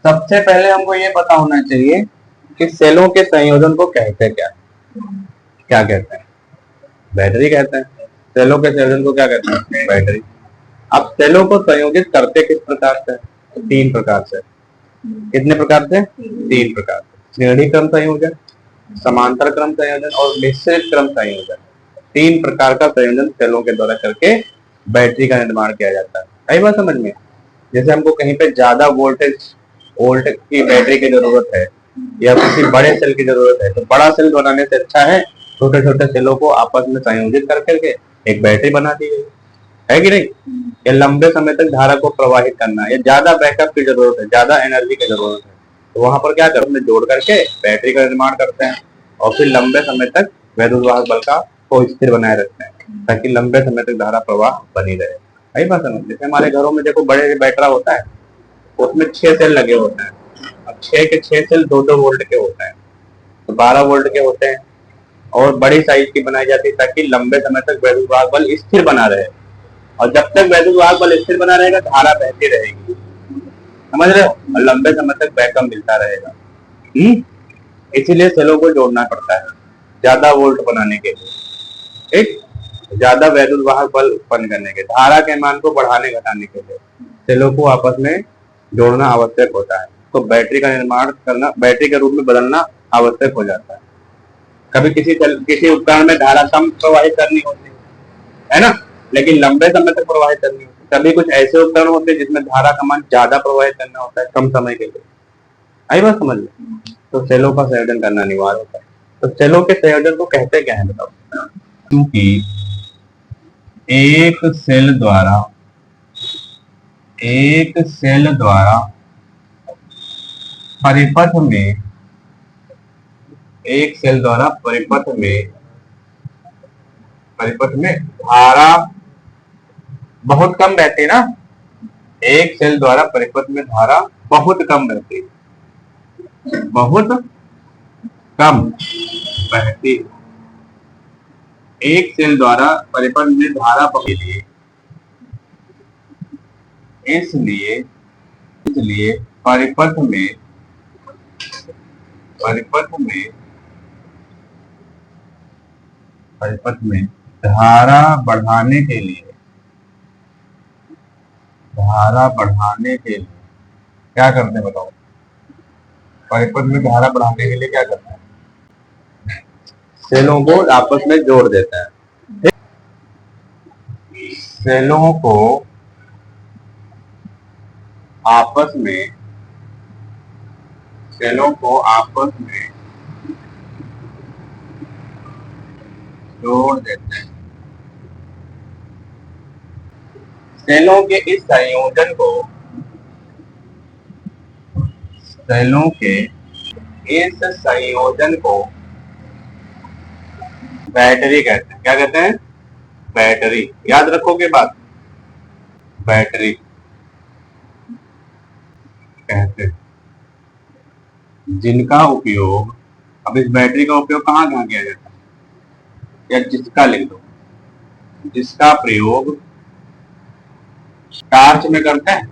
सबसे पहले हमको ये पता होना चाहिए कि सेलों के संयोजन को कहते क्या क्या कहते हैं। बैटरी कहते हैं। सेलों के संयोजन को क्या कहते हैं? बैटरी। अब सेलों को संयोजित करते किस प्रकार से? तीन प्रकार से। कितने प्रकार से? तीन प्रकार से। श्रेणी क्रम संयोजन, समांतर क्रम संयोजन और मिश्रित क्रम संयोजन। तीन प्रकार का संयोजन सेलों के द्वारा करके बैटरी का निर्माण किया जाता है। सही बात समझ में? जैसे हमको कहीं पे ज्यादा वोल्ट की बैटरी की जरूरत है या किसी बड़े सेल की जरूरत है, तो बड़ा सेल बनाने से अच्छा है छोटे छोटे सेलों को आपस में संयोजित कर करके एक बैटरी बना दी गई है कि नहीं। या लंबे समय तक धारा को प्रवाहित करना, या ज्यादा बैकअप की जरूरत है, ज्यादा एनर्जी की जरूरत है, तो वहां पर क्या करते हैं? जोड़ करके बैटरी का निर्माण करते हैं और फिर लंबे समय तक वैद्युत वाहक बल का को स्थिर बनाए रखते हैं ताकि लंबे समय तक धारा प्रवाह बनी रहे। सही बात समझ। जैसे हमारे घरों में देखो बड़े बैटरा होता है, उसमें 6 सेल लगे होते हैं। अब 6 के 6 सेल 2-2 वोल्ट के होते हैं, तो 12 वोल्ट के होते हैं और बड़ी साइज की बनाई जाती है ताकि लंबे समय तक वैद्युत वाहक बल स्थिर बना रहे। और जब तक वैद्युत वाहक बल स्थिर बना रहेगा धारा बहती रहेगी, समझ रहे हो, और लंबे समय तक बैकअप मिलता रहेगा। इसीलिए सेलों को जोड़ना पड़ता है ज्यादा वोल्ट बनाने के लिए, ठीक, ज्यादा वैद्युत वाहक बल उत्पन्न करने के, धारा के मान को बढ़ाने घटाने के लिए सेलों को आपस में जोड़ना आवश्यक होता है। तो बैटरी का निर्माण करना, बैटरी के रूप में बदलना आवश्यक हो जाता है। कभी किसी उपकरण में धारा कम प्रवाहित करनी होती है ना, लेकिन लंबे समय तक प्रवाहित करनी होती है। कभी कुछ ऐसे उपकरण होते हैं जिसमें धारा का मान ज्यादा प्रवाहित करना होता है कम समय के लिए। आई बात समझ में? तो सेलों का संयोजन करना अनिवार्य होता है। तो सेलों के संयोजन को कहते क्या है बताओ? क्योंकि एक सेल द्वारा परिपथ में धारा बहुत कम रहती है ना। एक सेल द्वारा परिपथ में धारा बहुत कम रहती है, बहुत कम बहती। एक सेल द्वारा परिपथ में धारा बहुत, इसलिए परिपथ में धारा बढ़ाने के लिए क्या करते हैं बताओ? परिपथ में धारा बढ़ाने के लिए क्या करते हैं? सेलों को आपस में जोड़ देता है। सेलों को आपस में जोड़ देते हैं। सेलों के इस संयोजन को बैटरी कहते हैं। क्या कहते हैं? बैटरी। याद रखोगे बात, बैटरी कहते हैं। जिनका उपयोग, अब इस बैटरी का उपयोग कहाँ किया जाता है? या जिसका लिख दो, जिसका प्रयोग टार्च में करते हैं।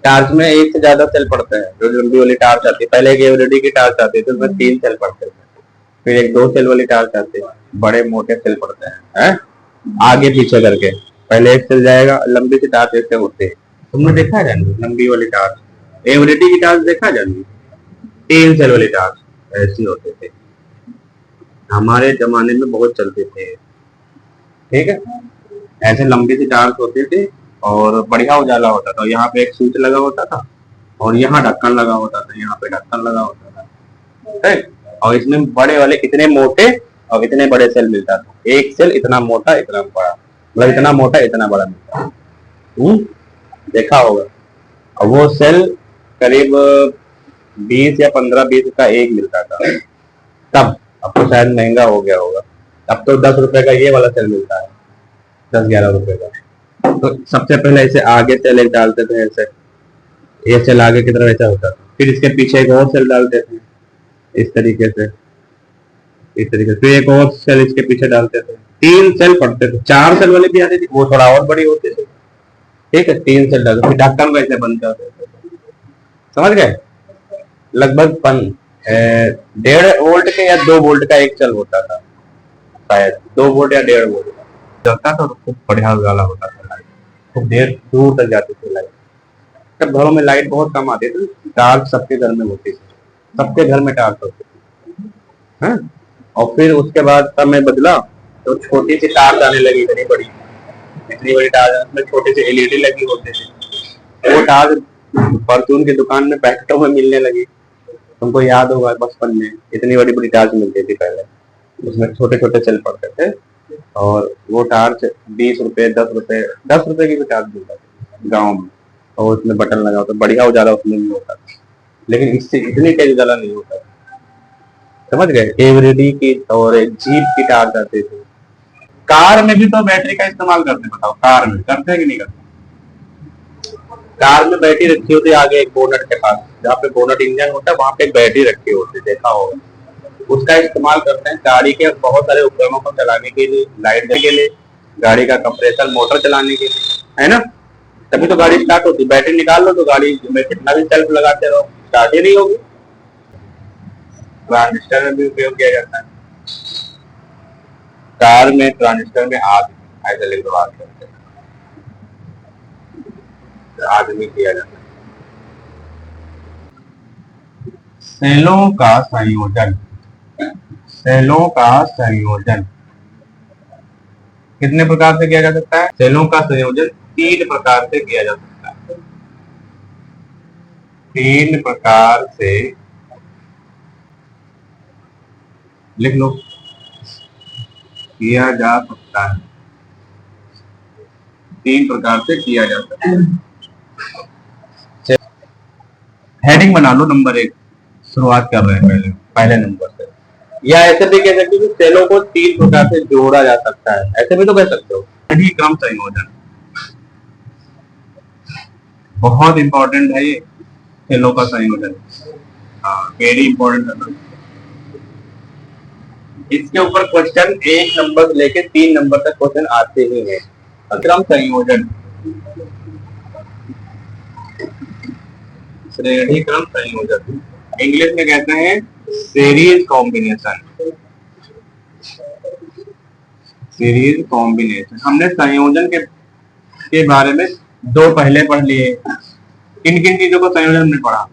टार्च में एक से ज्यादा सेल पड़ते हैं। जो लंबी वाली टार्च आती है, पहले एक एवरेडी की टार्च आती थी, उसमें 3 सेल पड़ते थे, फिर एक 2 सेल वाली टार्च आती है, बड़े मोटे सेल पड़ते हैं, आगे पीछे करके। पहले एक सेल जाएगा, लंबी सी टार्च ऐसे होती है, तुमने देखा है जानी लंबी वाली टार्च, एवरेडी की टार्च देखा जानी, 3 सेल वाली टार्च ऐसी होते थे, हमारे जमाने में बहुत चलते थे। ठीक है, ऐसे लंबी सी टार्च होती थी और बढ़िया उजाला होता था। यहाँ पे एक स्विच लगा होता था और यहाँ ढक्कन लगा होता था, यहाँ पे ढक्कन लगा होता था, ठीक? और इसमें बड़े वाले इतने मोटे और इतने बड़े सेल मिलता था। एक सेल इतना मोटा इतना बड़ा, मतलब इतना मोटा इतना बड़ा मिलता, देखा होगा। और वो सेल करीब 20 या 15-20 का एक मिलता था तब। अब तो शायद महंगा हो गया होगा, अब तो 10 रुपए का ये वाला सेल मिलता है, 10-11 रुपए का। तो सबसे पहले ऐसे आगे सेल एक डालते थे, ऐसे ये सेल आगे की तरफ ऐसा होता था, फिर इसके पीछे एक और सेल डालते थे इस तरीके से, फिर एक और सेल इसके पीछे डालते थे, 3 सेल पड़ते थे। 4 सेल वाले भी आते थे, वो थोड़ा और बड़ी होती थी, ठीक है, 3 सेल डाल, फिर ढक्कन कैसे बंद करते हैं, समझ गए। लगभग 1.5 वोल्ट के या 2 वोल्ट का एक सेल होता था, शायद 2 वोल्ट या 1.5 वोल्ट का चलता था, तो खूब बढ़िया उजाला होता था, लाइट खूब देर दूर तक जाती थी लाइट। तब घरों में लाइट बहुत कम आती थी, टार्च सबके घर में होती थी, सबके घर में टार्च होती थी, हाँ। और फिर उसके बाद समय बदला तो छोटी सी टार्च आने लगी, इतनी बड़ी टार्च, उसमें छोटे से एलईडी लगी होते थे। वो टार्च फॉर्चून की दुकान में पैकेटों में मिलने लगी, तुमको याद होगा बचपन में इतनी बड़ी बड़ी टार्च मिलती थी पहले, उसमें छोटे छोटे सेल पड़ते थे, और वो टार्च 20 रुपए 10 रुपए की भी टार्च मिलता था गाँव में, और उसमें बटन लगा होता, बढ़िया उजाला उसमें भी होता था, लेकिन इससे इतनी तेज उजाला नहीं होता, समझ गए। एवरेडी की और जीप की टार्च आती थी। कार में भी तो बैटरी का इस्तेमाल करते, बताओ कार में करते हैं कि नहीं करते। कार में बैटरी रखी होती है आगे एक बोनट के पास, जहाँ पे बोनट इंजन होता है वहां पे एक बैटरी रखी होती है, देखा होगा। उसका इस्तेमाल करते हैं गाड़ी के बहुत सारे उपकरणों को चलाने के लिए, लाइट के लिए, गाड़ी का कंप्रेसर मोटर चलाने के लिए, है ना। तभी तो गाड़ी स्टार्ट होती है, बैटरी निकाल लो तो गाड़ी में कितना भी सेल्फ लगाते रहो स्टार्ट ही नहीं होगी। ट्रांजिस्टर में भी उपयोग किया जाता है, कार में ट्रांजिस्टर में आग ऐसे लेकर बात करते हैं, आग में किया जाता है। सेलों का संयोजन, सेलों का संयोजन कितने प्रकार से किया जा सकता है। सेलों का संयोजन 3 प्रकार से किया जा सकता है, 3 प्रकार से लिख लो, किया जा सकता है, 3 प्रकार से किया जा सकता है। हेडिंग बना लो, नंबर 1 शुरुआत कर रहे हैं पहले नंबर से। या ऐसे भी कह सकते हो कि सेलों को 3 प्रकार से जोड़ा जा सकता है, ऐसे भी तो कह सकते हो। क्रम संयोजन बहुत इंपॉर्टेंट है, ये सेलों का संयोजन, हाँ वेरी इंपॉर्टेंट है। इसके ऊपर क्वेश्चन 1 नंबर से लेके 3 नंबर तक क्वेश्चन आते ही हैं। क्रम संयोजन, श्रेणी क्रम संयोजन, इंग्लिश में कहते हैं सीरीज कॉम्बिनेशन, सीरीज कॉम्बिनेशन। हमने संयोजन के बारे में 2 पहले पढ़ लिए। किन किन चीजों का संयोजन हमने पढ़ा,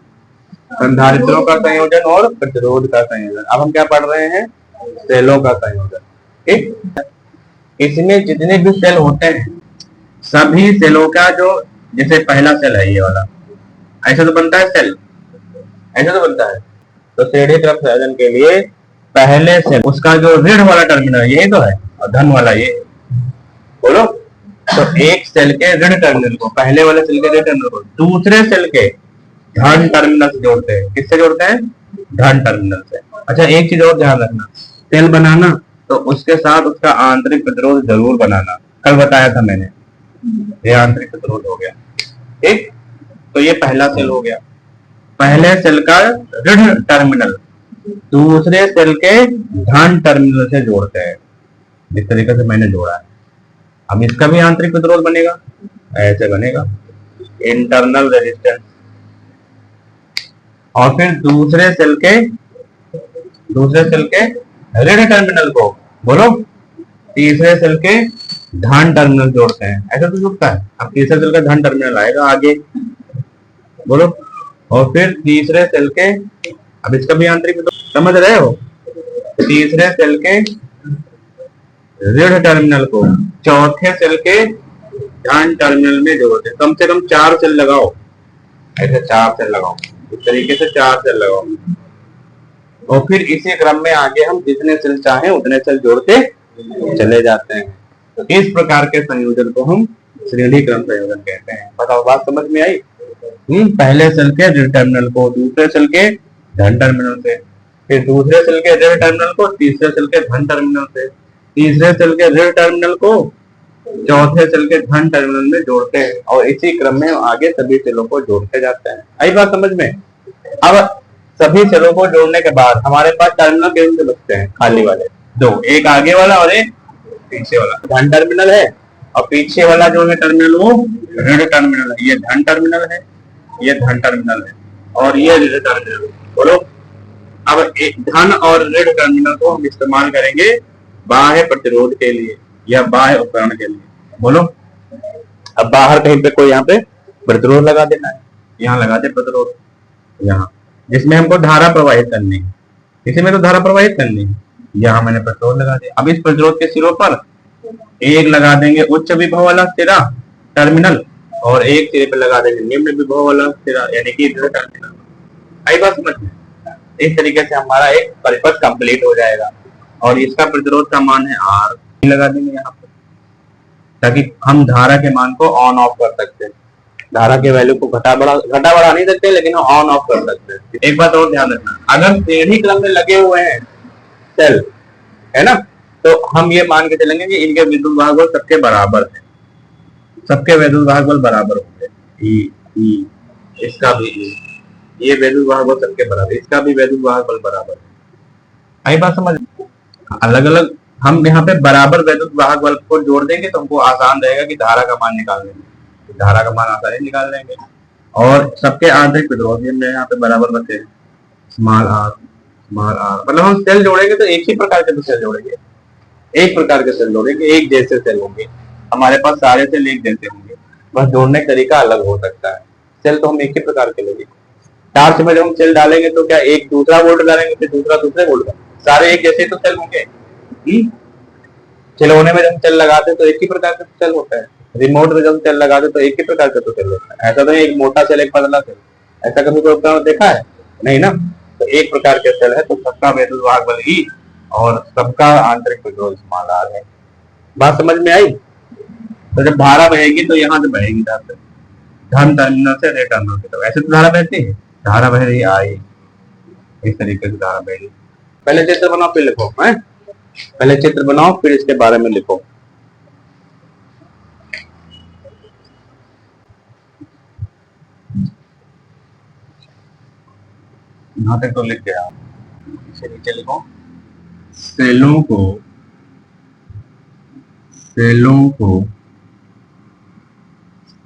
संधारित्रों का संयोजन और प्रतिरोध का संयोजन। अब हम क्या पढ़ रहे हैं, सेलों का संयोजन। ठीक, इसमें जितने भी सेल होते हैं सभी सेलों का जो, जैसे पहला सेल है ये वाला, ऐसा तो बनता है सेल, ऐसा तो बनता है। तो श्रेणी क्रम संयोजन के लिए पहले सेल उसका जो ऋण वाला टर्मिनल यही तो है, और धन वाला ये, बोलो। तो एक सेल के ऋण टर्मिनल को, पहले वाले सेल के ऋण टर्मिनल को दूसरे सेल के धन टर्मिनल से जोड़ते हैं। किससे जोड़ते हैं, धन टर्मिनल से। अच्छा एक चीज और ध्यान रखना, सेल बनाना तो उसके साथ उसका आंतरिक प्रतिरोध जरूर बनाना, कल बताया था मैंने, ये आंतरिक प्रतिरोध हो गया। ठीक, तो ये पहला सेल हो गया, पहले सेल का ऋण टर्मिनल दूसरे सेल के धन टर्मिनल से जोड़ते हैं, इस तरीके से मैंने जोड़ा है। अब इसका भी आंतरिक प्रतिरोध बनेगा, ऐसे बनेगा इंटरनल रेजिस्टेंस, और फिर दूसरे सेल के ऋण टर्मिनल को, बोलो, तीसरे सेल के धन टर्मिनल जोड़ते हैं, ऐसा तो जुड़ता है। अब तीसरे सेल का धन टर्मिनल आएगा आगे, बोलो, और फिर तीसरे सेल के, अब इसका भी आंतरिक समझ रहे हो, तीसरे सेल के ऋण टर्मिनल को चौथे सेल के धन टर्मिनल में जोड़ते हैं। कम से कम 4 सेल लगाओ, ऐसे 4 सेल लगाओ, इस तरीके से 4 सेल लगाओ, और फिर इसी क्रम में आगे हम जितने सेल चाहें उतने सेल जोड़ते चले जाते हैं। तो इस प्रकार के संयोजन को हम श्रेणी क्रम संयोजन कहते हैं। बताओ बात समझ में आई। पहले सेल के ऋण टर्मिनल को दूसरे सेल के धन टर्मिनल से, फिर दूसरे सेल के ऋण टर्मिनल को तीसरे सेल के धन टर्मिनल से, तीसरे सेल के ऋण टर्मिनल को चौथे सेल के धन टर्मिनल में जोड़ते हैं, और इसी क्रम में आगे सभी सेलों को जोड़ते जाते हैं। आई बात समझ में। अब सभी सेलों को जोड़ने के बाद हमारे पास टर्मिनल कैसे बचते हैं, खाली वाले 2, एक आगे वाला और एक पीछे वाला। धन टर्मिनल है और पीछे वाला जो है टर्मिनल वो ऋण टर्मिनल है। ये धन टर्मिनल है, ये धन टर्मिनल है और ये ऋण टर्मिनल। बोलो, अब धन और ऋण टर्मिनल को हम इस्तेमाल करेंगे बाह्य प्रतिरोध के लिए या बाह्य उपकरण के लिए। बोलो, अब बाहर कहीं पे कोई यहाँ पे प्रतिरोध लगा देना है, यहाँ लगा दे प्रतिरोध, यहाँ जिसमें हमको धारा प्रवाहित करनी है, इसी में तो धारा प्रवाहित करनी है, यहाँ मैंने प्रतिरोध लगा दिया। अब इस प्रतिरोध के सिरों पर एक लगा देंगे उच्च विभव वाला सिरा टर्मिनल और एक सिरे पे लगा देंगे निम्न विभव वाला सिरा यानी कि टर्मिनल। आई बात समझ में? इस तरीके से हमारा एक परिपथ कंप्लीट हो जाएगा और इसका प्रतिरोध का मान है R लगा देंगे यहाँ पर, ताकि हम धारा के मान को ऑन ऑफ कर सकते हैं। धारा के वैल्यू को घटा बढ़ा नहीं सकते, लेकिन ऑन ऑफ कर सकते हैं। एक बात और ध्यान रखना, अगर श्रेणी क्रम में लगे हुए हैं सेल, है ना, तो हम ये मान के चलेंगे कि इनके विद्युत वाहक बल सबके बराबर है, सबके विद्युत वाहक बल बराबर होंगे। इसका भी ये विद्युत वाहक बल सबके बराबर, इसका भी विद्युत वाहक बल बराबर है। आई बात समझ? अलग अलग हम यहाँ पे बराबर विद्युत वाहक बल को जोड़ देंगे तो हमको आसान रहेगा कि धारा का मान निकाल लेंगे, धारा का मान आसानी निकाल लेंगे। और सबके आंतरिक प्रतिरोध हमने यहाँ पे बराबर रखे हैं, स्मॉल आर। मतलब हम सेल जोड़ेंगे तो एक ही प्रकार के तो सेल जोड़ेंगे, एक प्रकार के सेल जोड़ेंगे, एक जैसे सेल होंगे हमारे पास, सारे सेल एक जैसे होंगे, बस जोड़ने का तरीका अलग हो सकता है। सेल तो हम एक ही प्रकार के लेंगे। टार्च में जब हम सेल डालेंगे तो क्या एक दूसरा वोल्ट डालेंगे, फिर दूसरा दूसरे वोल्ट का, सारे एक जैसे तो सेल होंगे। खिलौने में जब सेल लगाते तो एक ही प्रकार का सेल होता है, रिमोट में जब सेल लगाते तो एक ही प्रकार का तो सेल होता है। ऐसा तो एक मोटा सेल एक पतला सेल, ऐसा कभी कोई उपकरण देखा है? नहीं ना। तो एक प्रकार के सेल है तो सबका विद्युत वाहक बल E और सबका आंतरिक प्रतिरोध स्मॉल r है। बात समझ में आई? तो जब धारा बहेगी तो यहाँ से बहेगी धारा, धन टर्मिनल से ऋण टर्मिनल की तरफ। ऐसे तो धारा बहती है, धारा बह रही आई, इस तरीके से धारा बहेगी। पहले चित्र बनाओ फिर लिखो, है? पहले चित्र बनाओ फिर इसके बारे में लिखो। यहाँ तक तो लिख गया, इसे नीचे लिखो। सेलों को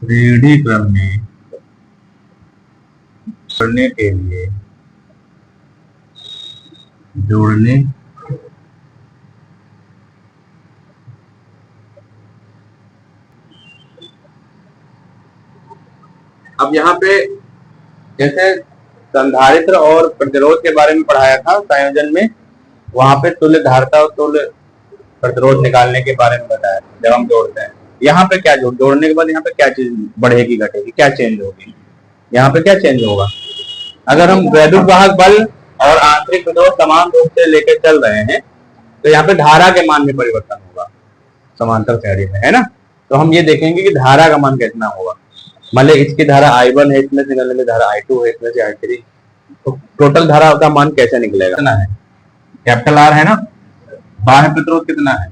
श्रेणी क्रम में जोड़ने के लिए अब यहाँ पे जैसे संधारित्र और प्रतिरोध के बारे में पढ़ाया था संयोजन में, वहां पे तुल्य धारिता और तुल्य प्रतिरोध निकालने के बारे में बताया जब हम जोड़ते हैं। यहाँ पे क्या जोड़ने के बाद यहाँ पे क्या चीज बढ़ेगी घटेगी, क्या चेंज होगी? यहाँ पे क्या चेंज होगा? अगर हम वैद्युत वाहक बल और आंतरिक प्रतिरोध समान रूप से लेकर चल रहे हैं तो यहाँ पे धारा के मान में परिवर्तन होगा समांतर श्रेणी में, है ना। तो हम ये देखेंगे कि धारा का मान कितना होगा। मान लीजिए इसकी धारा I1 है, इसमें से निकलने धारा I2 है, इसमें से I3, तो टोटल धारा का मान कैसे निकलेगा? कितना है? कैपिटल R है ना। बाह्य प्रतिरोध कितना है?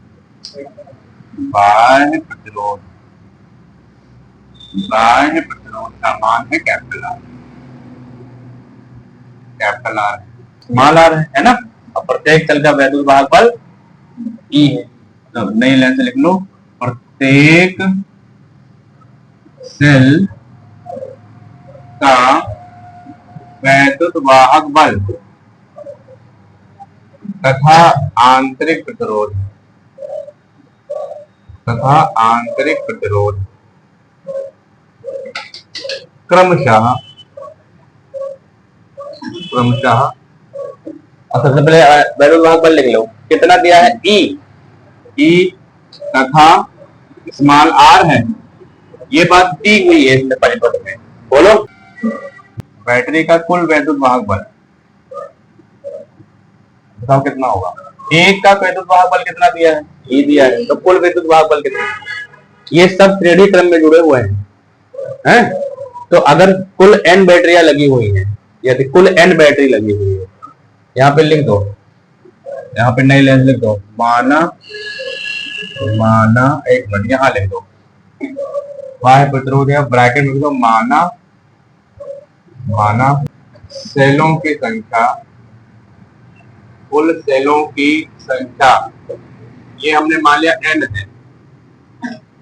बाह्य प्रतिरोध का मान है कैपिटल R, स्मॉल r है ना। और प्रत्येक सेल का वैद्युत वाहक बल E है, तो नई लाइन से लिख लो, प्रत्येक सेल का वैद्युत वाहक बल तथा आंतरिक प्रतिरोध क्रमशः सबसे पहले वैद्युत वाहक बल लिख लो, कितना दिया है? E तथा स्मॉल r है, ये बात दी हुई है इसमें परिपथ में। बोलो, बैटरी का कुल वैद्युत वाहक बल बताओ कितना होगा? एक का वैद्युत वाहक बल कितना दिया है? E दिया है, तो कुल वैद्युत वाहक बल कितना है? ये सब श्रेणी क्रम में जुड़े हुए हैं। तो अगर कुल n बैटरियां लगी हुई हैं, यदि कुल n बैटरी लगी हुई है, यहाँ पे लिख दो, यहाँ पे नई लाइन लिख दो, माना एक मिनट यहाँ लिख दो, बाह्य प्रतिरोध है ब्रैकेट में लिख दो, माना सेलों की संख्या, कुल सेलों की संख्या, ये हमने मान लिया n है,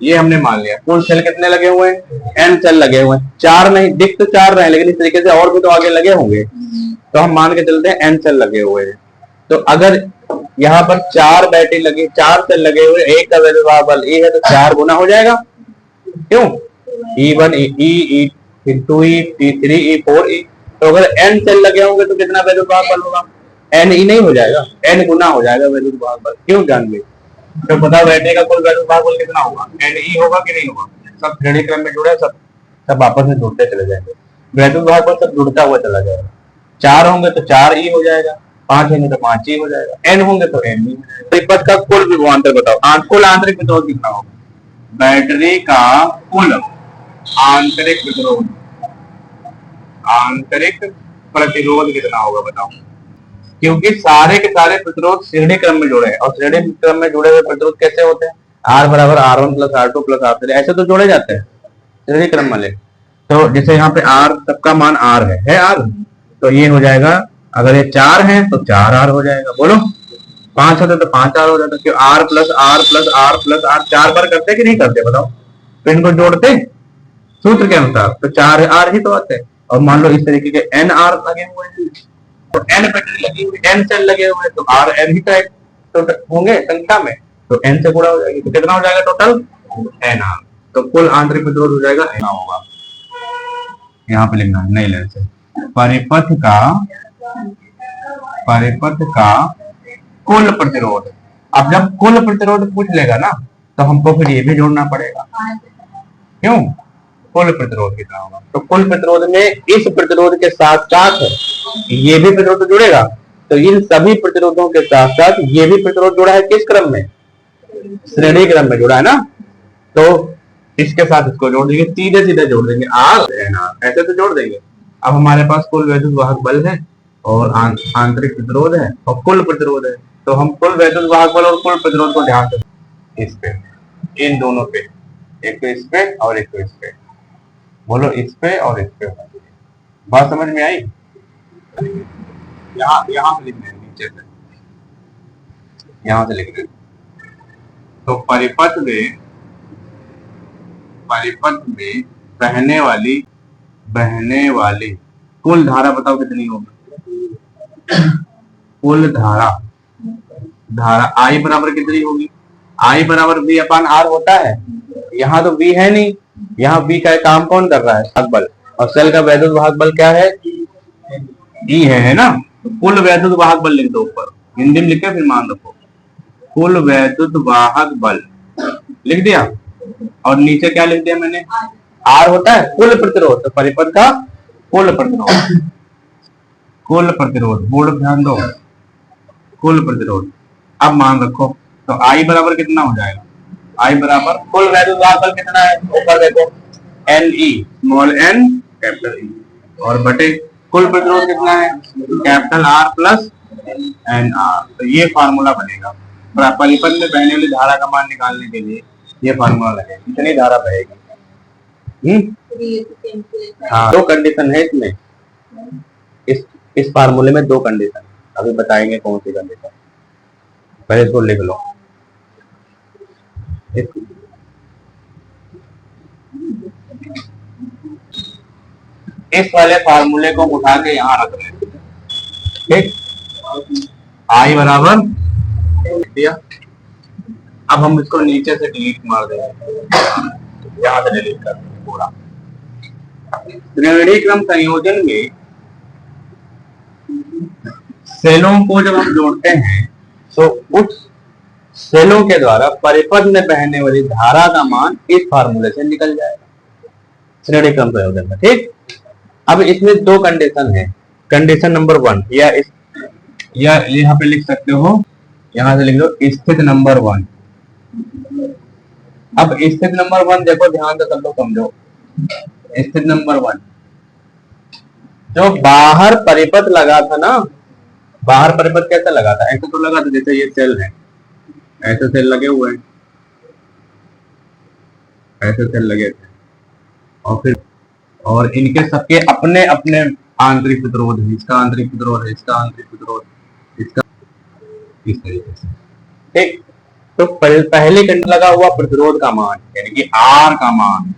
ये हमने मान लिया। कुल सेल कितने लगे हुए हैं? एन सेल लगे हुए हैं। चार नहीं दिख तो चार रहे हैं, लेकिन इस तरीके से और भी तो आगे लगे होंगे, तो हम मान के चलते हैं एन सेल लगे हुए हैं। तो अगर यहाँ पर चार बैटरी लगी, चार सेल लगे हुए, एक का वैद्युत वाहक बल E है, तो 4 गुना हो जाएगा। क्यों? E1 E2 E3 E4 तो अगर n सेल लगे होंगे तो कितना वैद्युत वाहक बल होगा? n ही नहीं हो जाएगा, n गुना हो जाएगा वैद्युत वाहक बल। क्यों जान ली? तो पता बैटरी का कुल वैद्युत वाहक बल कितना होगा? Ne होगा कि नहीं होगा? सब श्रेणी क्रम में जुड़े, सब आपस में जुड़ते चले जाएंगे, वैद्युत वाहक बल सब जुड़ता हुआ चला जाएगा। 4 होंगे तो 4E हो जाएगा, 5 होंगे तो 5E हो जाएगा, n होंगे तो n ही हो जाएगा। परिपथ का कुल विभवांतर बताओ। कुल आंतरिक प्रतिरोध कितना होगा? बैटरी का कुल आंतरिक प्रतिरोध, आंतरिक प्रतिरोध कितना होगा बताओ? क्योंकि सारे के सारे प्रतिरोध श्रेणी क्रम में जुड़े हैं, और श्रेणी क्रम में जुड़े हुए प्रतिरोध कैसे होते हैं? R बराबर R1 plus R2 plus R3, ऐसे तो जोड़े जाते हैं श्रेणी क्रम वाले। तो जैसे यहाँ पे R सबका मान R है R, तो ये हो जाएगा, अगर ये 4 है तो 4R हो जाएगा। बोलो 5 होते तो 5R हो जाता। क्यों? R plus R plus R plus R 4 बार करते कि नहीं करते बताओ? तो इनको जोड़ते सूत्र के अनुसार तो 4R ही तो आते हैं। और मान लो इस तरीके के NR लगे हुए हैं, तो n बैटरी लगी हुई, n सेल लगे हुए हैं, तो Rn ही तो होंगे संख्या में, तो n से गुणा हो जाएगी, तो कितना हो जाएगा टोटल? NR। तो कुल आंतरिक प्रतिरोध हो जाएगा n होगा। यहाँ पे लिखना नहीं लेने से परिपथ का कुल प्रतिरोध। अब जब कुल प्रतिरोध पूछ लेगा ना, तो हमको फिर ये भी जोड़ना पड़ेगा। क्यों? कुल प्रतिरोध कितना होगा? तो कुल प्रतिरोध में इस प्रतिरोध के साथ साथ ये भी प्रतिरोध जुड़ेगा, तो इन सभी प्रतिरोधों के साथ साथ ये भी प्रतिरोध जुड़ा है। किस क्रम में? श्रेणी क्रम में जुड़ा है ना। तो इसके साथ इसको जोड़ देंगे, सीधे सीधे जोड़ देंगे, ऐसे तो जोड़ देंगे। अब हमारे पास कुल वैद्युत वाहक बल है और आंतरिक प्रतिरोध है और कुल प्रतिरोध है, तो हम कुल वैद्युत वाहक बल और कुल प्रतिरोध को ध्यान से इस पे, इन दोनों पे, एक तो इस पे और एक तो इस पे, बोलो इस पे और इस पे। बात समझ में आई? यहाँ से लिख रहे नीचे से, यहाँ से लिख रहे। तो परिपथ में बहने वाली कुल धारा बताओ कितनी होगी? कुल धारा I बराबर कितनी होगी? I बराबर V अपान R होता है। यहाँ तो V है नहीं, यहाँ V का काम कौन कर रहा है? वाहक बल। और सेल का वैद्युत वाहक बल क्या है? E है ना। तो कुल वैद्युत वाहक बल लिख दो ऊपर, हिंदी में लिखे फिर मान रखो, कुल वैद्युत वाहक बल लिख दिया। और नीचे क्या लिख दिया मैंने? R होता है कुल प्रतिरोध, तो परिपथ का कुल प्रतिरोध बोर्ड ध्यान दो, कुल प्रतिरोध। अब मान रखो, तो I बराबर कितना हो जाएगा? I बराबर कुल वैद्युत वाहक बल कितना है? ऊपर देखो Ne small n capital E, और बटे कुल प्रतिरोध कितना है? Capital R plus NR। तो ये फार्मूला बनेगा। परिपथ में बहने वाली धारा का मान निकालने के लिए ये फार्मूला लगेगा, कितनी धारा बहेगी। हाँ, दो कंडीशन है इसमें, इस फार्मूले में दो कंडीशन, अभी बताएंगे कौन सी कंडीशन। पहले इसको लिख लो। इस वाले फार्मूले को उठा के यहाँ रख रहे हैं, ठीक। I बराबर दिया। अब हम इसको नीचे से डिलीट मार देंगे, यहाँ से डिलीट कर देंगे पूरा। श्रेणी क्रम संयोजन में सेलों को जब हम जोड़ते हैं, तो उस सेलों के द्वारा परिपथ में बहने वाली धारा का मान इस फार्मूले से निकल जाएगा श्रेणी क्रम संयोजन में, ठीक। अब इसमें दो कंडीशन है। कंडीशन नंबर 1 या यहाँ पे लिख सकते हो, यहाँ से लिख लो स्थित नंबर 1। अब स्थित नंबर 1 देखो ध्यान से सब लोग समझो। स्थित नंबर 1 जो बाहर परिपथ लगा था ना, बाहर परिपथ कैसे लगा था? ऐसे तो लगा था जैसे ये सेल है, ऐसे सेल लगे हुए हैं, ऐसे सेल लगे थे, और इनके सबके अपने अपने आंतरिक प्रतिरोध है। इसका आंतरिक प्रतिरोध है, इसका आंतरिक प्रतिरोध, इसका इस तरीके से, ठीक। तो पहले के अंदर लगा हुआ प्रतिरोध का मान यानी कि आर का मान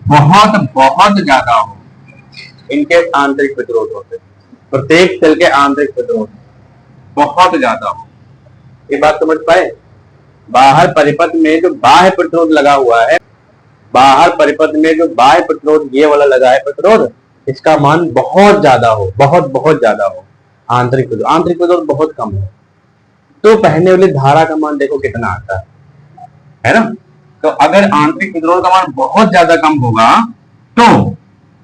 बहुत बहुत ज्यादा हो, इनके आंतरिक प्रतिरोध होते हैं, प्रत्येक सेल के आंतरिक प्रतिरोध बहुत ज्यादा हो। ये बात समझ पाए? बाहर परिपथ में जो बाह्य प्रतिरोध लगा हुआ है, बाहर परिपथ में जो बाह्य प्रतिरोध ये वाला लगा है प्रतिरोध, इसका मान बहुत ज्यादा हो, बहुत बहुत ज्यादा हो। आंतरिक प्रतिरोध बहुत कम हो तो बहने वाली धारा का मान देखो कितना आता है ना। तो अगर आंतरिक प्रतिरोध का मान बहुत ज्यादा कम होगा तो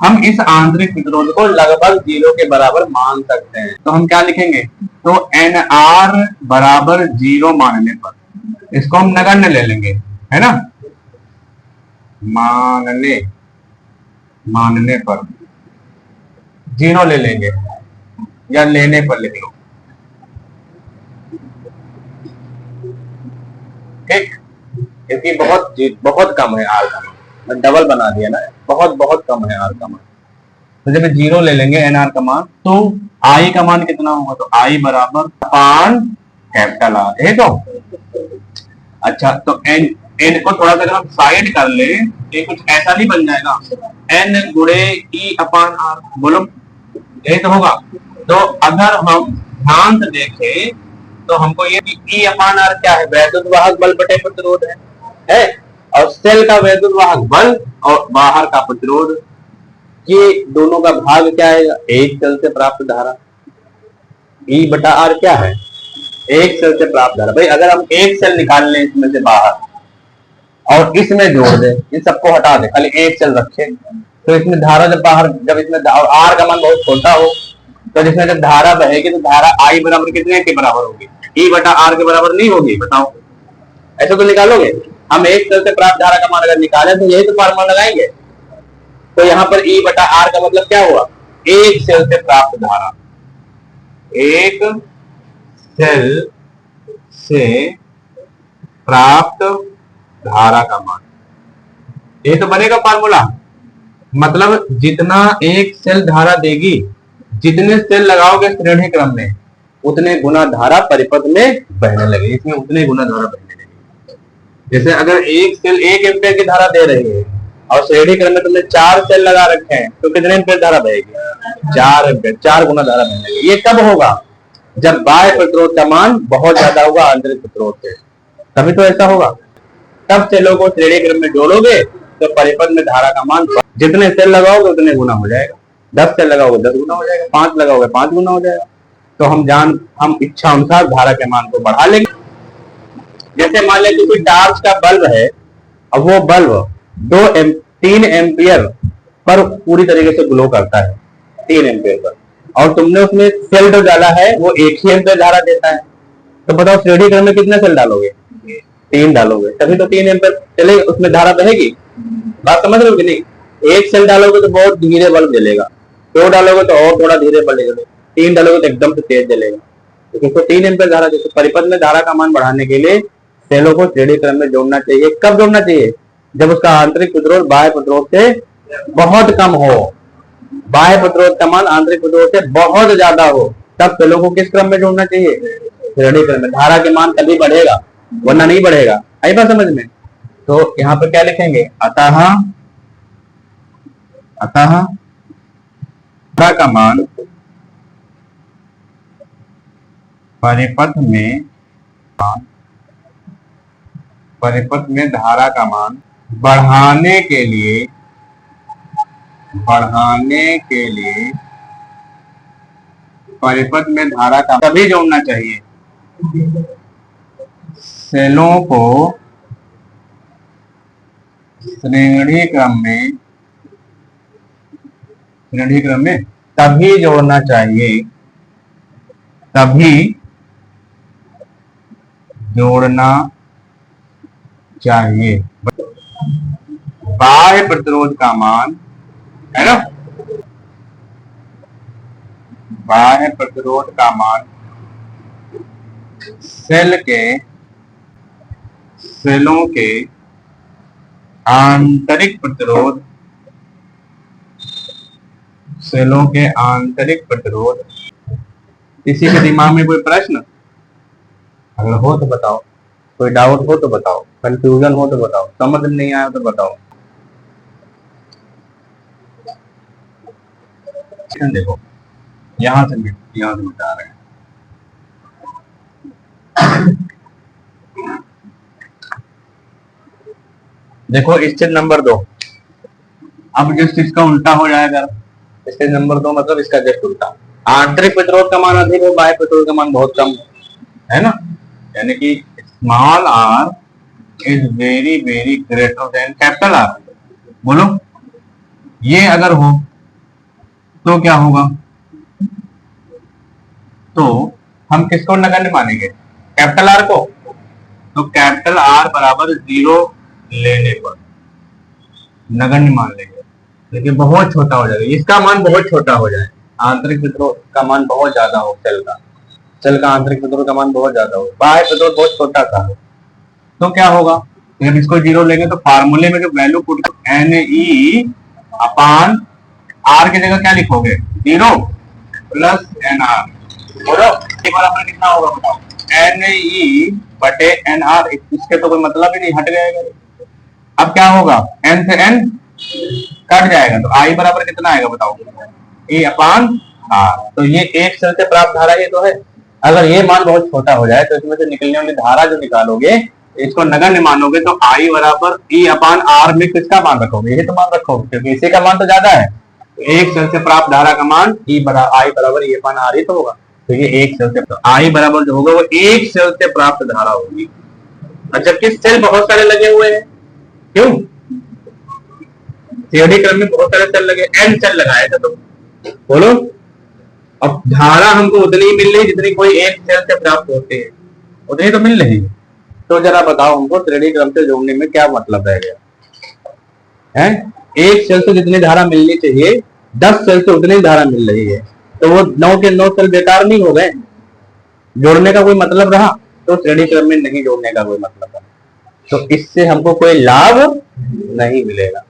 हम इस आंतरिक प्रतिरोध को लगभग 0 के बराबर मान सकते हैं। तो हम क्या लिखेंगे? तो NR बराबर 0 मानने पर, इसको हम नगण्य ले लेंगे, है ना, मानने पर 0 ले लेंगे या लेने पर लिख लो, ठीक। क्योंकि बहुत कम है आर का मान, मैं डबल बना दिया ना, बहुत कम है आर का मान। तो जब 0 ले लेंगे एनआर का मान तो आई का मान कितना होगा? तो आई बराबर अपान कैपिटल आर, है तो अच्छा। तो एन को थोड़ा सा अगर हम साइड कर ले ये कुछ ऐसा नहीं बन जाएगा, एन गुणे ई अपान आर, बोलो यही तो होगा। तो अगर हम ध्यान से देखें तो हमको ये ई अपान आर क्या है? वैद्युत वाहक बल बटे प्रतिरोध है और सेल का वैद्युत वाहक बल और बाहर का प्रतिरोध, ये दोनों का भाग क्या है? एक सेल से प्राप्त धारा। ई बटा आर क्या है? एक सेल से प्राप्त धारा। भाई अगर हम एक सेल निकाल लें इसमें से बाहर और इसमें जोड़ दें, इन सबको हटा दें, खाली एक सेल रखें, तो इसमें धारा जब बाहर, जब इसमें आर का मान बहुत छोटा हो तो जिसमें जब धारा बहेगी तो धारा आई बराबर कितने के बराबर होगी? ई बटा आर के बराबर नहीं होगी, बताओ। ऐसा तो निकालोगे। हम एक सेल से प्राप्त धारा का मान अगर निकाले तो यही तो फार्मूला लगाएंगे। तो यहाँ पर ई बटा आर का मतलब क्या हुआ? एक सेल से प्राप्त धारा, एक सेल से प्राप्त धारा का मान, ये तो बनेगा फार्मूला। मतलब जितना एक सेल धारा देगी, जितने सेल लगाओगे श्रेणी क्रम में, उतने गुना धारा परिपथ में बहने लगेगी, इसमें उतने गुना धारा बहने लगेगी। जैसे अगर एक सेल 1 एम्पीयर की धारा दे रही है और श्रेणी क्रम में तुमने 4 सेल लगा रखे हैं तो कितने एम्पीयर धारा बहेगी? 4 एम्पीयर, 4 गुना धारा बहने लगेगी। ये कब होगा? जब बाह्य प्रतिरोध का मान बहुत ज्यादा होगा आंतरिक प्रतिरोध से, तभी तो ऐसा होगा। तब सेलों को श्रेणी क्रम में जोड़ोगे तो परिपथ में धारा का मान जितने सेल लगाओगे उतने गुना हो जाएगा। 10 सेल लगाओगे 10 गुना हो जाएगा, 5 लगाओगे 5 गुना हो जाएगा। तो हम इच्छा अनुसार धारा के मान को बढ़ा लेंगे। जैसे मान लें कोई टार्च का बल्ब है, अब वो बल्ब 3 एम्पियर पर पूरी तरीके से ग्लो करता है, 3 एम्पियर पर, और तुमने उसमें सेल जो डाला है वो 1 ही एम्पियर धारा देता है। तो बताओ श्रेणी क्रम में कितने सेल डालोगे? 3 डालोगे, तभी तो 3 एम्पियर चलेगी, उसमें धारा बहेगी। बात समझ रहे हो कि नहीं? एक सेल डालोगे तो बहुत धीरे बल्ब जलेगा, 2 डालोगे तो और थोड़ा धीरे बल्ब जलेगा, 3 डालोगे तो एकदम से तेज जलेगा। तो 3 एम्पियर धारा देते। परिपथ में धारा का मान बढ़ाने के लिए सेलों को श्रेणी क्रम में जोड़ना चाहिए। कब जोड़ना चाहिए? जब उसका आंतरिक प्रतिरोध बाह्य प्रतिरोध से बहुत कम हो, बाह्य प्रतिरोध का मान आंतरिक प्रतिरोध से बहुत ज्यादा हो, तब सेलों को किस क्रम में जोड़ना चाहिए? श्रेणी क्रम में। धारा के मान तभी बढ़ेगा, वरना नहीं बढ़ेगा। आई बात समझ में? तो यहाँ पर क्या लिखेंगे? अतः धारा का मान परिपथ में धारा का मान बढ़ाने के लिए परिपथ में धारा का तभी जोड़ना चाहिए सेलों को श्रेणी क्रम में तभी जोड़ना चाहिए, बाह्य प्रतिरोध का मान है ना, बाह्य प्रतिरोध का मान सेलों के आंतरिक प्रतिरोध। किसी के दिमाग में कोई प्रश्न अगर हो तो बताओ। कोई डाउट हो तो बताओ, कंफ्यूजन हो तो बताओ, समझ नहीं आया तो बताओ। देखो यहाँ से मिटा रहे हैं। देखो स्टेज नंबर 2, अब जस्ट इसका उल्टा हो जाएगा। स्टेज नंबर 2 मतलब इसका जस्ट उल्टा। आंतरिक प्रतिरोध का मान अधिक हो, बाह्य प्रतिरोध का मान बहुत कम है ना, यानी कि small R is very very greater than capital R. बोलो ये अगर हो तो क्या होगा? तो हम किसको नगण्य मानेंगे? कैपिटल आर को। तो कैपिटल आर बराबर 0 लेने पर नगण्य मान लेंगे, लेकिन बहुत छोटा हो जाएगा, इसका मान बहुत छोटा हो जाए, आंतरिक प्रतिरोध का मान बहुत ज्यादा हो, सेल का आंतरिक प्रतिरोध का मान बहुत ज्यादा हो, बाह्य प्रतिरोध बहुत छोटा सा हो, तो क्या होगा? जब इसको 0 लेंगे तो फार्मूले में जो value put Ne upon R की जगह क्या लिखोगे? 0 प्लस NR। बोलो एक बार अपना कितना होगा बताओ? Ne बटे NR। इसके तो कोई मतलब ही नहीं, हट जाएगा। अब क्या होगा? n से n कट जाएगा, तो I बराबर कितना आएगा बताओ? E अपान R। तो ये एक सेल से प्राप्त धारा ये तो है। अगर ये मान बहुत छोटा हो जाए तो इसमें से निकलने वाली धारा जो निकालोगे, इसको नगण्य मानोगे, तो I बराबर E अपान R में किसका मान रखोगे? यही तो मान रखोगे, क्योंकि इसी का मान तो ज्यादा है। एक सेल से प्राप्त धारा का मान I बराबर E अपान R ही तो होगा। तो ये एक सेल से, तो I बराबर जो होगा वो एक सेल से प्राप्त धारा होगी। अच्छा, किस सेल बहुत सारे लगे हुए हैं, क्यों? सीढ़ी क्रम में बहुत सारे सेल लगे, n सेल लगाए थे, तो बोलो अब धारा हमको उतनी ही मिल रही जितनी कोई एक सेल से प्राप्त होती है, उतनी तो मिल रही। तो जरा बताओ हमको श्रेणी क्रम से जोड़ने में क्या मतलब रह गया है? एक सेल से जितनी धारा मिलनी चाहिए 10 सेल से उतनी धारा मिल रही है, तो वो 9 के 9 सेल बेकार नहीं हो गए? जोड़ने का कोई मतलब रहा? तो श्रेणी क्रम में नहीं जोड़ने का कोई मतलब रहा, तो इससे हमको कोई लाभ नहीं मिलेगा।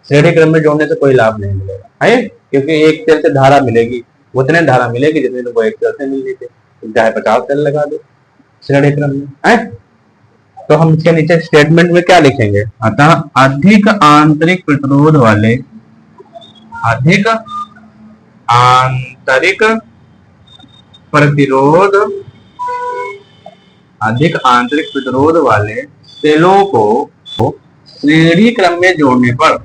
श्रेणी क्रम में जोड़ने से कोई लाभ नहीं मिलेगा है, क्योंकि एक सेल से धारा मिलेगी, उतने धारा मिलेगी जितने तुमको एक सेल से मिलनी थी, चाहे 50 सेल लगा दो श्रेणी क्रम में है। तो हम इसके नीचे स्टेटमेंट में क्या लिखेंगे? अतः अधिक आंतरिक प्रतिरोध वाले, अधिक आंतरिक प्रतिरोध, अधिक आंतरिक प्रतिरोध वाले सेलों को श्रेणी क्रम में जोड़ने पर,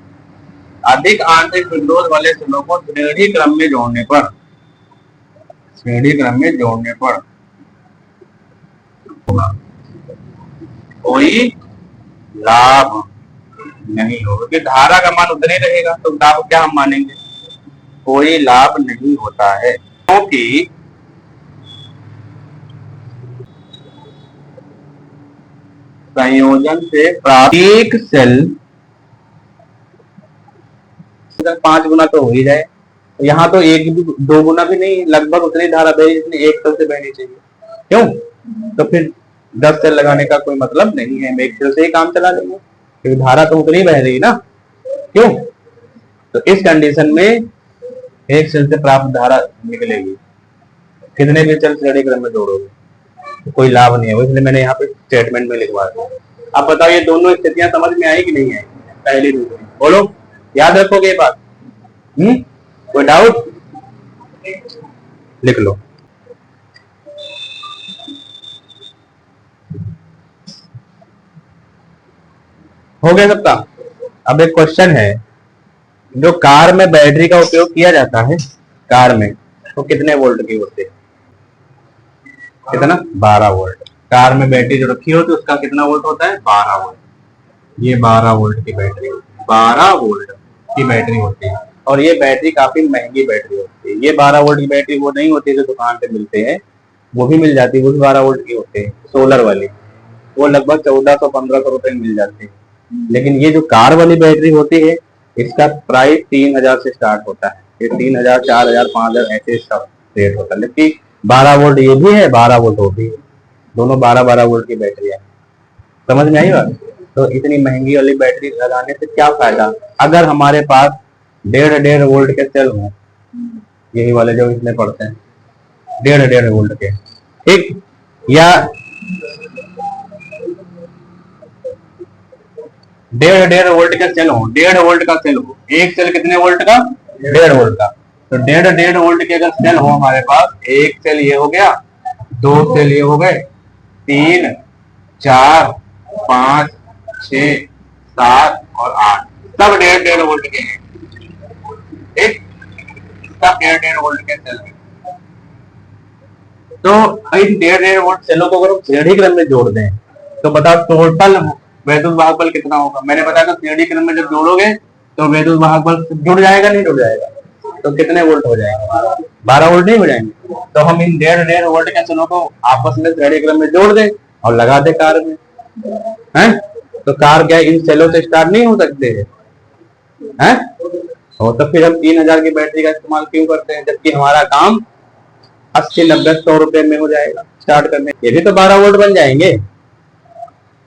अधिक आंतरिक प्रतिरोध वाले सेलों को श्रेणी क्रम में जोड़ने पर, श्रेणी क्रम में जोड़ने पर कोई लाभ नहीं होगा, क्योंकि धारा का मान उतने रहेगा, तो लाभ क्या हम मानेंगे? कोई लाभ नहीं होता है, क्योंकि संयोजन से प्राप्त एक सेल 5 गुना तो हो ही जाए, यहाँ तो 1 भी 2 गुना भी नहीं, लगभग उतनी धारा बह जितनी एक सेल से बहनी चाहिए। क्यों? तो फिर 10 सेल लगाने का कोई मतलब नहीं है, एक सेल से ही काम चला लेंगे, क्योंकि धारा तो उतनी बह रही ना। क्यों? तो इस कंडीशन में एक सेल से प्राप्त धारा निकलेगी, कितने भी सेल श्रेणी क्रम में जोड़ोगे तो कोई लाभ नहीं है, इसलिए मैंने यहाँ पे स्टेटमेंट में लिखवा दिया। अब बताओ ये दोनों स्थितियां समझ में आई कि नहीं आई? पहली दूसरी बोलो, याद रखोगे ये बात? कोई डाउट? लिख लो। हो गया सबका? अब एक क्वेश्चन है, जो कार में बैटरी का उपयोग किया जाता है, कार में तो कितने वोल्ट की होती है? कितना? 12 वोल्ट। कार में बैटरी जो रखी होती है उसका कितना वोल्ट होता है? 12 वोल्ट। ये 12 वोल्ट की बैटरी, 12 वोल्ट की बैटरी होती है, और ये बैटरी काफी महंगी बैटरी होती है। ये 12 वोल्ट की बैटरी वो नहीं होती है जो दुकान पे मिलते हैं, वो भी मिल जाती है, वो भी 12 वोल्ट की होती है, सोलर वाली, वो लगभग 1400-1500 रुपए में मिल जाती है। लेकिन ये जो कार वाली बैटरी होती है, इसका प्राइस 3000 से स्टार्ट होता है, ये 3000, 4000, 5000 ऐसे इसका रेट होता है। लेकिन 12 वोल्ट ये भी है, 12 वोल्ट वो भी है, दोनों 12-12 वोल्ट की बैटरी है। समझ में आई बात? तो इतनी महंगी वाली बैटरी लगाने से क्या फायदा, अगर हमारे पास 1.5 वोल्ट के सेल हो, यही वाले जो इसमें पड़ते हैं 1.5 वोल्ट के, ठीक, या डेढ़ वोल्ट का सेल हो, 1.5 वोल्ट का सेल हो, एक सेल कितने वोल्ट का? 1.5 वोल्ट का। तो 1.5 वोल्ट के अगर सेल हो हमारे पास, एक सेल ये हो गया, 2 सेल ये हो गए, 3 4 5 6 7 और 8, सब 1.5 वोल्ट के हैं। एक सब 1.5 वोल्ट के सेल हैं। तो इन 1.5 वोल्ट सेलों को अगर हम श्रेणी क्रम में जोड़ दें तो बताओ टोटल वैद्युत वाहक बल कितना होगा? मैंने बताया था श्रेणी क्रम में जब जोड़ोगे तो वैद्युत वाहक बल जुड़ जाएगा, नहीं जुड़ जाएगा? तो कितने वोल्ट हो जाएंगे? 12 वोल्ट नहीं हो जाएंगे? तो हम इन 1.5 वोल्ट के सेलों को आपस में श्रेणी क्रम में जोड़ दें और लगा दे कार में, हैं? तो कार क्या इन सेलों से स्टार्ट नहीं हो सकते हैं? और तो फिर हम 3000 की बैटरी का इस्तेमाल क्यों करते हैं, जबकि हमारा काम 80 90 100 रुपए में हो जाएगा स्टार्ट करने? ये भी तो 12 वोल्ट बन जाएंगे।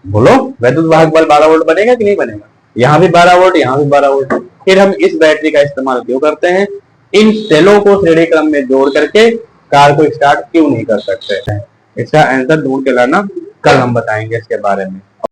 बोलो, वैद्युत वाहक बल 12 वोल्ट बनेगा कि नहीं बनेगा? यहाँ भी 12 वोल्ट, यहाँ भी 12 वोल्ट। फिर हम इस बैटरी का इस्तेमाल क्यों करते हैं? इन सेलों को श्रेणी क्रम में जोड़ करके कार को स्टार्ट क्यों नहीं कर सकते? इसका आंसर ढूंढ के लाना, कल हम बताएंगे इसके बारे में।